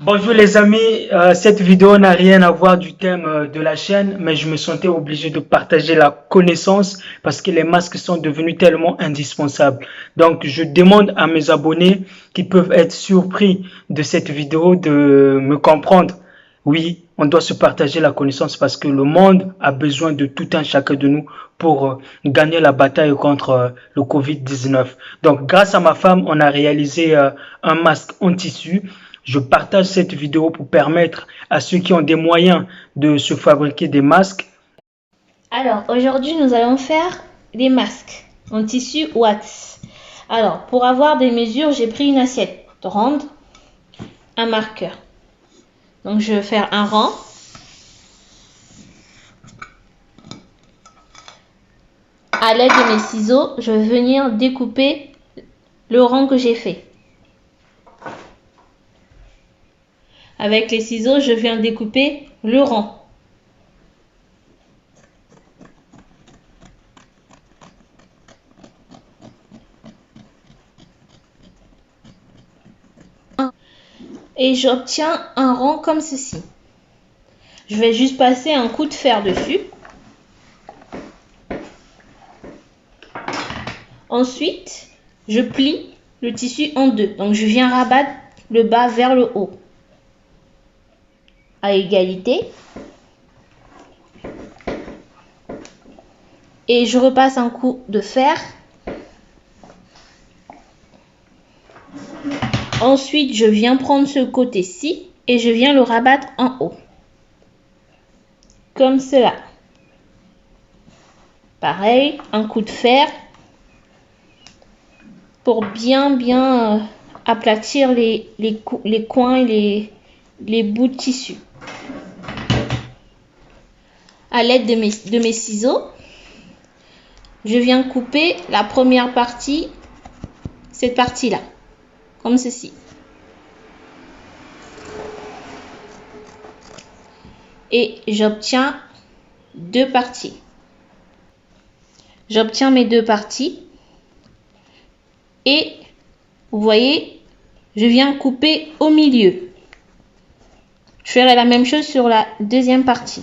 Bonjour les amis, cette vidéo n'a rien à voir du thème de la chaîne, mais je me sentais obligé de partager la connaissance parce que les masques sont devenus tellement indispensables. Donc je demande à mes abonnés qui peuvent être surpris de cette vidéo de me comprendre. Oui, on doit se partager la connaissance parce que le monde a besoin de tout un chacun de nous pour gagner la bataille contre le Covid-19. Donc grâce à ma femme, on a réalisé un masque en tissu. Je partage cette vidéo pour permettre à ceux qui ont des moyens de se fabriquer des masques. Alors, aujourd'hui, nous allons faire des masques en tissu wax. Alors, pour avoir des mesures, j'ai pris une assiette ronde, un marqueur. Donc, je vais faire un rang. À l'aide de mes ciseaux, je vais venir découper le rang que j'ai fait. Avec les ciseaux, je viens découper le rang. Et j'obtiens un rang comme ceci. Je vais juste passer un coup de fer dessus. Ensuite, je plie le tissu en deux. Donc, je viens rabattre le bas vers le haut. À égalité. Et je repasse un coup de fer. Ensuite, je viens prendre ce côté-ci et je viens le rabattre en haut. Comme cela. Pareil, un coup de fer pour bien aplatir les coins et les bouts de tissu. À l'aide de mes ciseaux, je viens couper la première partie, cette partie-là, comme ceci. Et j'obtiens deux parties. J'obtiens mes deux parties. Et vous voyez, je viens couper au milieu. Je ferai la même chose sur la deuxième partie.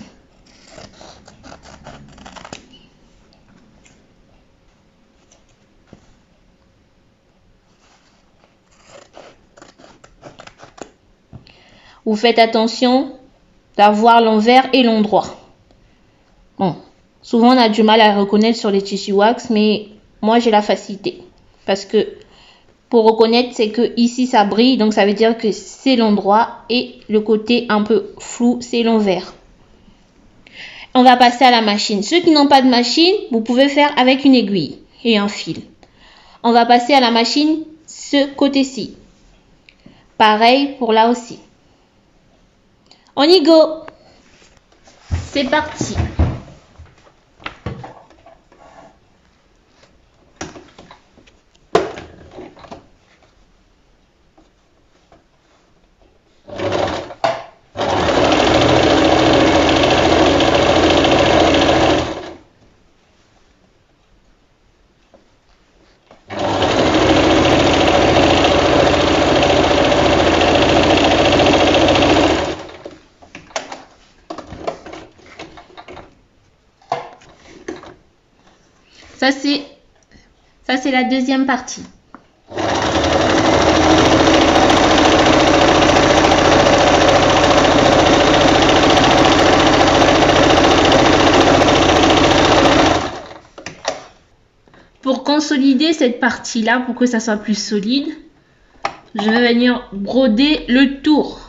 Vous faites attention d'avoir l'envers et l'endroit. Bon, souvent on a du mal à reconnaître sur les tissus wax, mais moi j'ai la facilité. Parce que pour reconnaître, c'est que ici ça brille, donc ça veut dire que c'est l'endroit et le côté un peu flou, c'est l'envers. On va passer à la machine. Ceux qui n'ont pas de machine, vous pouvez faire avec une aiguille et un fil. On va passer à la machine ce côté-ci. Pareil pour là aussi. On y go! C'est parti! Ça, c'est la deuxième partie. Pour consolider cette partie-là, pour que ça soit plus solide, je vais venir broder le tour.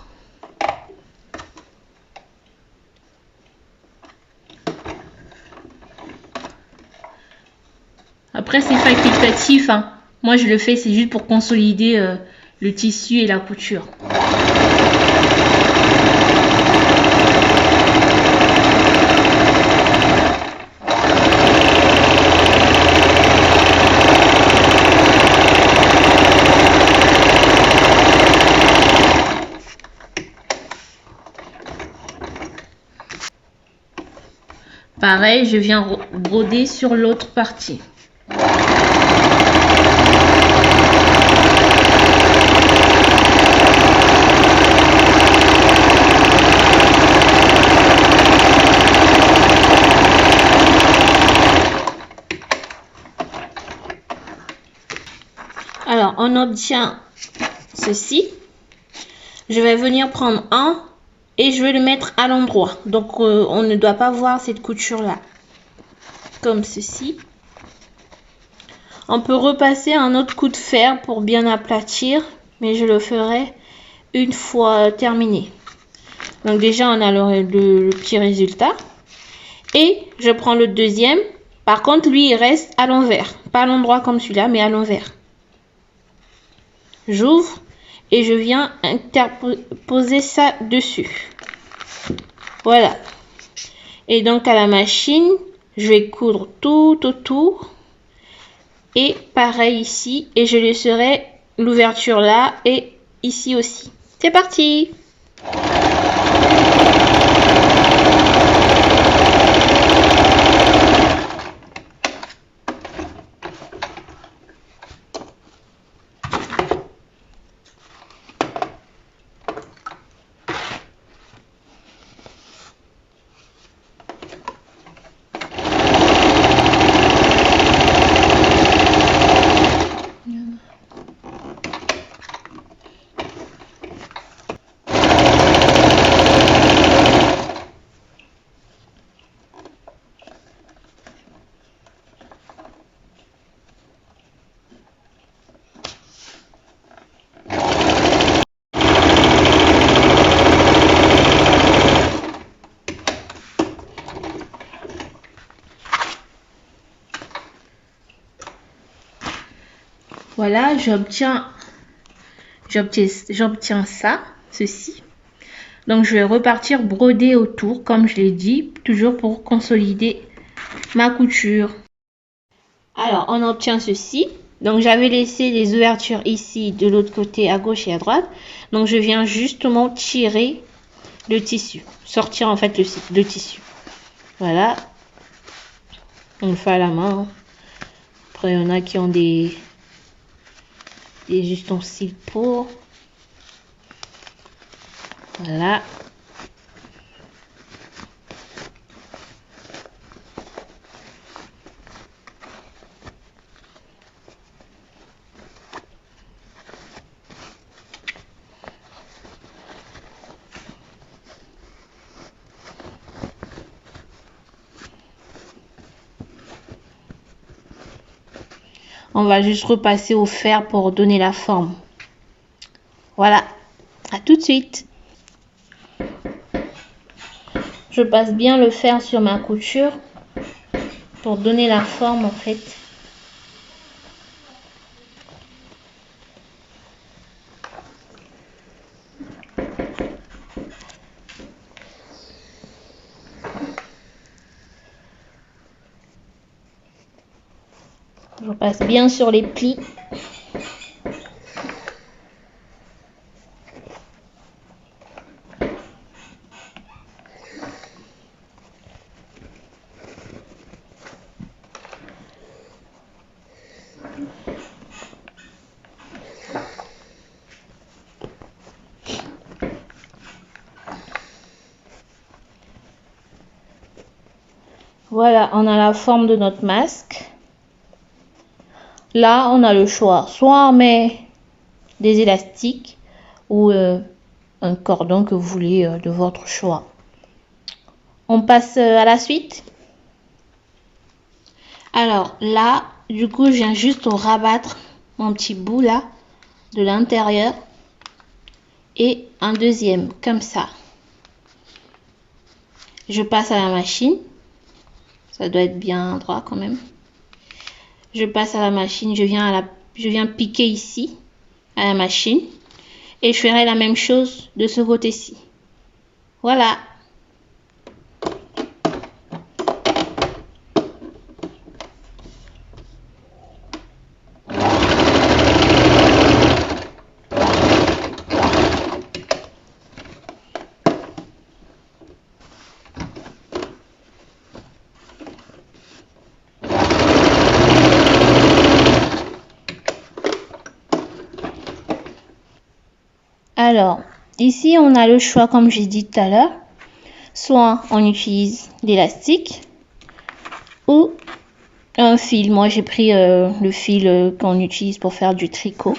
Après, c'est facultatif, hein. Moi, je le fais, c'est juste pour consolider le tissu et la couture. Pareil, je viens broder sur l'autre partie. on obtient ceci. Je vais venir prendre un et je vais le mettre à l'endroit. Donc, on ne doit pas voir cette couture-là. Comme ceci. On peut repasser un autre coup de fer pour bien aplatir, mais je le ferai une fois terminé. Donc déjà, on a le petit résultat. Et je prends le deuxième. Par contre, lui, il reste à l'envers. Pas à l'endroit comme celui-là, mais à l'envers. J'ouvre et je viens interposer ça dessus. Voilà. Et donc, à la machine, je vais coudre tout autour. Et pareil ici. Et je laisserai l'ouverture là et ici aussi. C'est parti! Voilà, j'obtiens ça, ceci. Donc, je vais repartir broder autour, comme je l'ai dit, toujours pour consolider ma couture. Alors, on obtient ceci. Donc, j'avais laissé les ouvertures ici, de l'autre côté, à gauche et à droite. Donc, je viens justement tirer le tissu, sortir en fait le tissu. Voilà. On le fait à la main. Après, il y en a qui ont des ustensiles pour. Voilà. On va juste repasser au fer pour donner la forme. Voilà. À tout de suite. Je passe bien le fer sur ma couture pour donner la forme en fait. Je passe bien sur les plis. Voilà, on a la forme de notre masque. Là, on a le choix. Soit on met des élastiques ou un cordon que vous voulez de votre choix. On passe à la suite. Alors là, du coup, je viens juste rabattre mon petit bout là de l'intérieur et un deuxième comme ça. Je passe à la machine. Ça doit être bien droit quand même. Je passe à la machine, je viens piquer ici à la machine et je ferai la même chose de ce côté-ci. Voilà. Alors, ici, on a le choix, comme j'ai dit tout à l'heure. Soit on utilise l'élastique ou un fil. Moi, j'ai pris le fil qu'on utilise pour faire du tricot.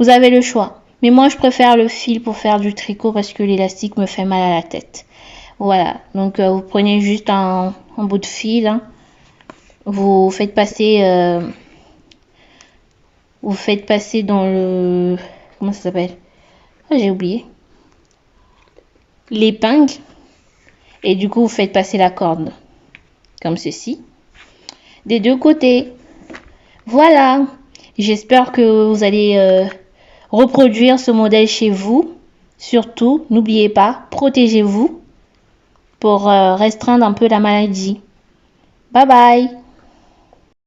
Vous avez le choix. Mais moi, je préfère le fil pour faire du tricot parce que l'élastique me fait mal à la tête. Voilà. Donc, vous prenez juste un bout de fil. Hein. Vous faites passer dans le... Comment ça s'appelle? Ah, j'ai oublié. L'épingle. Et du coup, vous faites passer la corde. Comme ceci. Des deux côtés. Voilà. J'espère que vous allez reproduire ce modèle chez vous. Surtout, n'oubliez pas, protégez-vous pour restreindre un peu la maladie. Bye bye.